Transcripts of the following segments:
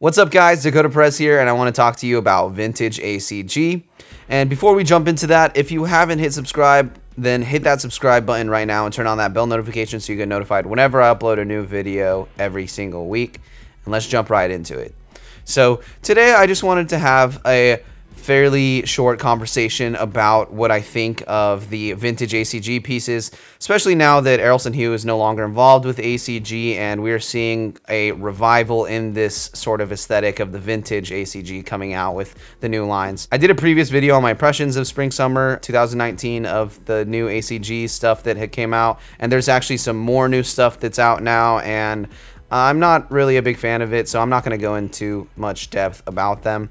What's up guys, Dakota Perez here, and I want to talk to you about Vintage ACG. And before we jump into that, if you haven't hit subscribe, then hit that subscribe button right now and turn on that bell notification so you get notified whenever I upload a new video every single week. And let's jump right into it. So today I just wanted to have a fairly short conversation about what I think of the vintage ACG pieces, especially now that Errolson Hugh is no longer involved with ACG and we're seeing a revival in this sort of aesthetic of the vintage ACG coming out with the new lines. I did a previous video on my impressions of spring-summer 2019 of the new ACG stuff that had came out, and there's actually some more new stuff that's out now, and I'm not really a big fan of it, so I'm not going to go into much depth about them.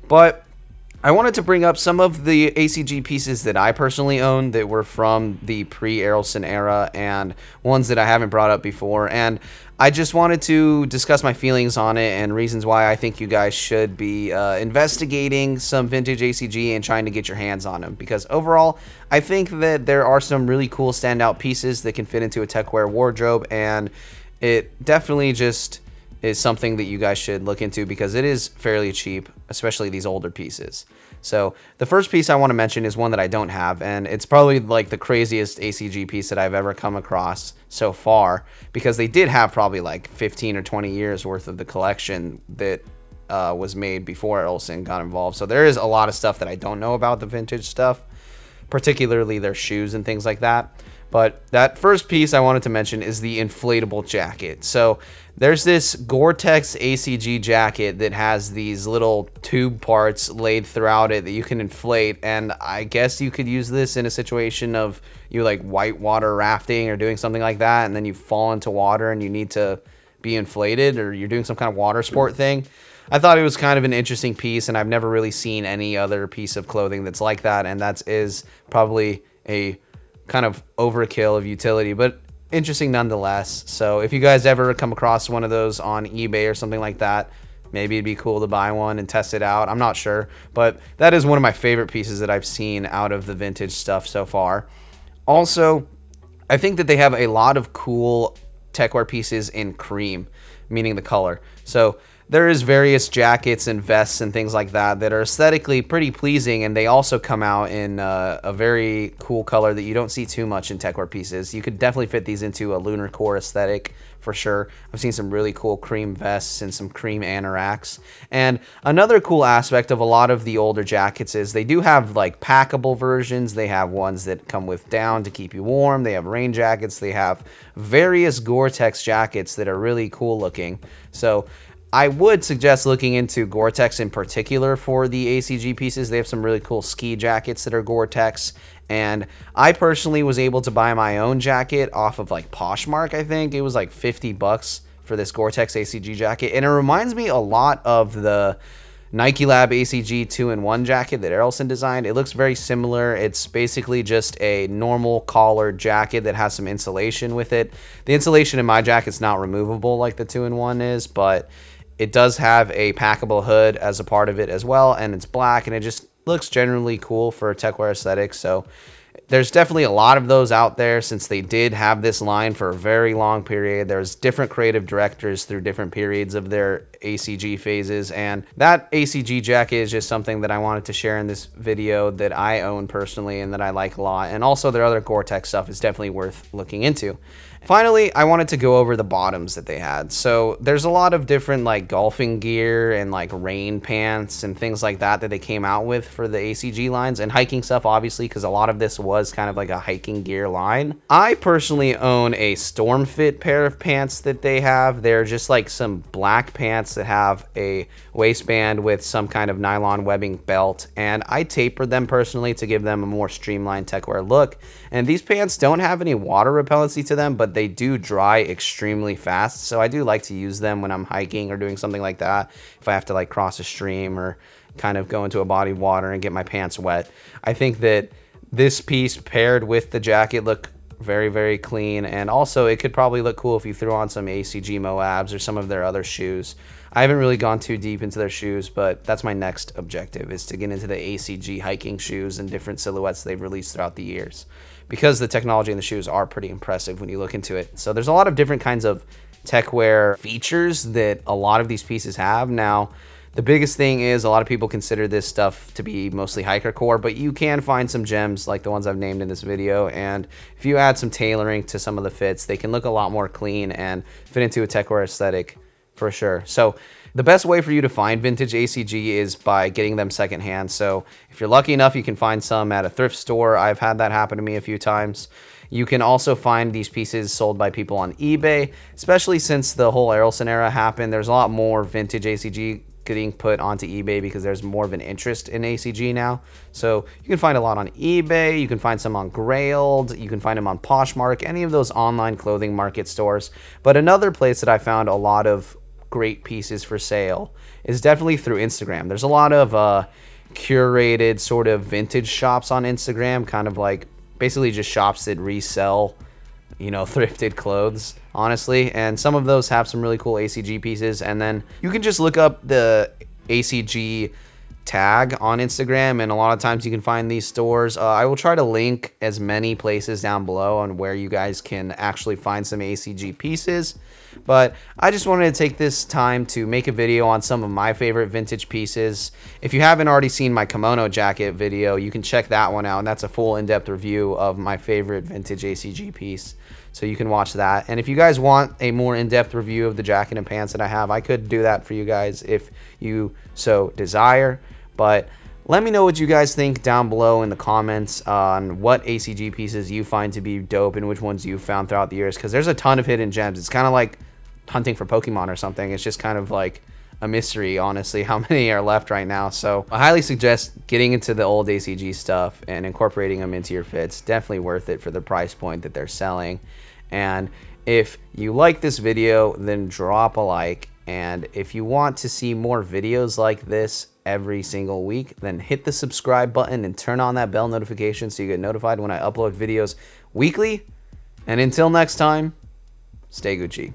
But I wanted to bring up some of the ACG pieces that I personally own that were from the pre-Errolson era and ones that I haven't brought up before. And I just wanted to discuss my feelings on it and reasons why I think you guys should be investigating some vintage ACG and trying to get your hands on them. Because overall, I think that there are some really cool standout pieces that can fit into a techwear wardrobe, and it definitely just is something that you guys should look into because it is fairly cheap, especially these older pieces. So the first piece I want to mention is one that I don't have, and it's probably like the craziest ACG piece that I've ever come across so far, because they did have probably like 15 or 20 years worth of the collection that was made before Errolson got involved. So there is a lot of stuff that I don't know about the vintage stuff, particularly their shoes and things like that. But that first piece I wanted to mention is the inflatable jacket. So there's this Goretex ACG jacket that has these little tube parts laid throughout it that you can inflate, and I guess you could use this in a situation of you like whitewater rafting or doing something like that, and then you fall into water and you need to be inflated, or you're doing some kind of water sport thing. I thought it was kind of an interesting piece, and I've never really seen any other piece of clothing that's like that, and that is probably a kind of overkill of utility, but interesting nonetheless. So if you guys ever come across one of those on eBay or something like that, maybe it'd be cool to buy one and test it out. I'm not sure, but that is one of my favorite pieces that I've seen out of the vintage stuff so far. Also, I think that they have a lot of cool techwear pieces in cream, meaning the color. So there is various jackets and vests and things like that that are aesthetically pretty pleasing, and they also come out in a very cool color that you don't see too much in techwear pieces. You could definitely fit these into a lunar core aesthetic for sure. I've seen some really cool cream vests and some cream anoraks. And another cool aspect of a lot of the older jackets is they do have like packable versions. They have ones that come with down to keep you warm. They have rain jackets. They have various Goretex jackets that are really cool looking. So I would suggest looking into Goretex in particular for the ACG pieces. They have some really cool ski jackets that are Goretex, and I personally was able to buy my own jacket off of like Poshmark. I think it was like 50 bucks for this Goretex ACG jacket, and it reminds me a lot of the Nike ACG 2-in-1 jacket that Errolson designed. It looks very similar. It's basically just a normal collared jacket that has some insulation with it. The insulation in my jacket's not removable like the 2-in-1 is, but it does have a packable hood as a part of it as well, and it's black, and it just looks generally cool for a techwear aesthetic. So there's definitely a lot of those out there since they did have this line for a very long period. There's different creative directors through different periods of their ACG phases, and that ACG jacket is just something that I wanted to share in this video that I own personally and that I like a lot. And also their other Goretex stuff is definitely worth looking into. Finally, I wanted to go over the bottoms that they had. So there's a lot of different like golfing gear and like rain pants and things like that that they came out with for the ACG lines, and hiking stuff obviously, because a lot of this was kind of like a hiking gear line. I personally own a Storm Fit pair of pants that they have. They're just like some black pants that have a waistband with some kind of nylon webbing belt, and I tapered them personally to give them a more streamlined techwear look. And these pants don't have any water repellency to them, but they do dry extremely fast, so I do like to use them when I'm hiking or doing something like that. If I have to like cross a stream or kind of go into a body of water and get my pants wet, I think that this piece paired with the jacket look very, very clean, and also it could probably look cool if you threw on some ACG Moabs or some of their other shoes. I haven't really gone too deep into their shoes, but that's my next objective, is to get into the ACG hiking shoes and different silhouettes they've released throughout the years, because the technology in the shoes are pretty impressive when you look into it. So there's a lot of different kinds of techwear features that a lot of these pieces have. Now, the biggest thing is a lot of people consider this stuff to be mostly hiker core, but you can find some gems like the ones I've named in this video. And if you add some tailoring to some of the fits, they can look a lot more clean and fit into a techwear aesthetic for sure. So the best way for you to find vintage ACG is by getting them secondhand. So if you're lucky enough, you can find some at a thrift store. I've had that happen to me a few times. You can also find these pieces sold by people on eBay, especially since the whole Errolson era happened. There's a lot more vintage ACG getting put onto eBay because there's more of an interest in ACG now. So you can find a lot on eBay, you can find some on Grailed, you can find them on Poshmark, any of those online clothing market stores. But another place that I found a lot of great pieces for sale is definitely through Instagram. There's a lot of curated sort of vintage shops on Instagram, kind of like basically just shops that resell, you know, thrifted clothes, honestly. And some of those have some really cool ACG pieces. And then you can just look up the ACG tag on Instagram, and a lot of times you can find these stores. I will try to link as many places down below on where you guys can actually find some ACG pieces. But I just wanted to take this time to make a video on some of my favorite vintage pieces. If you haven't already seen my kimono jacket video, you can check that one out, and that's a full in-depth review of my favorite vintage ACG piece. So you can watch that. And if you guys want a more in-depth review of the jacket and pants that I have, I could do that for you guys if you so desire. But let me know what you guys think down below in the comments on what ACG pieces you find to be dope and which ones you found throughout the years, because there's a ton of hidden gems. It's kind of like hunting for Pokemon or something. It's just kind of like a mystery, honestly, how many are left right now. So I highly suggest getting into the old ACG stuff and incorporating them into your fits. Definitely worth it for the price point that they're selling. And if you like this video, then drop a like. And if you want to see more videos like this every single week, then hit the subscribe button and turn on that bell notification so you get notified when I upload videos weekly. And until next time, stay Gucci.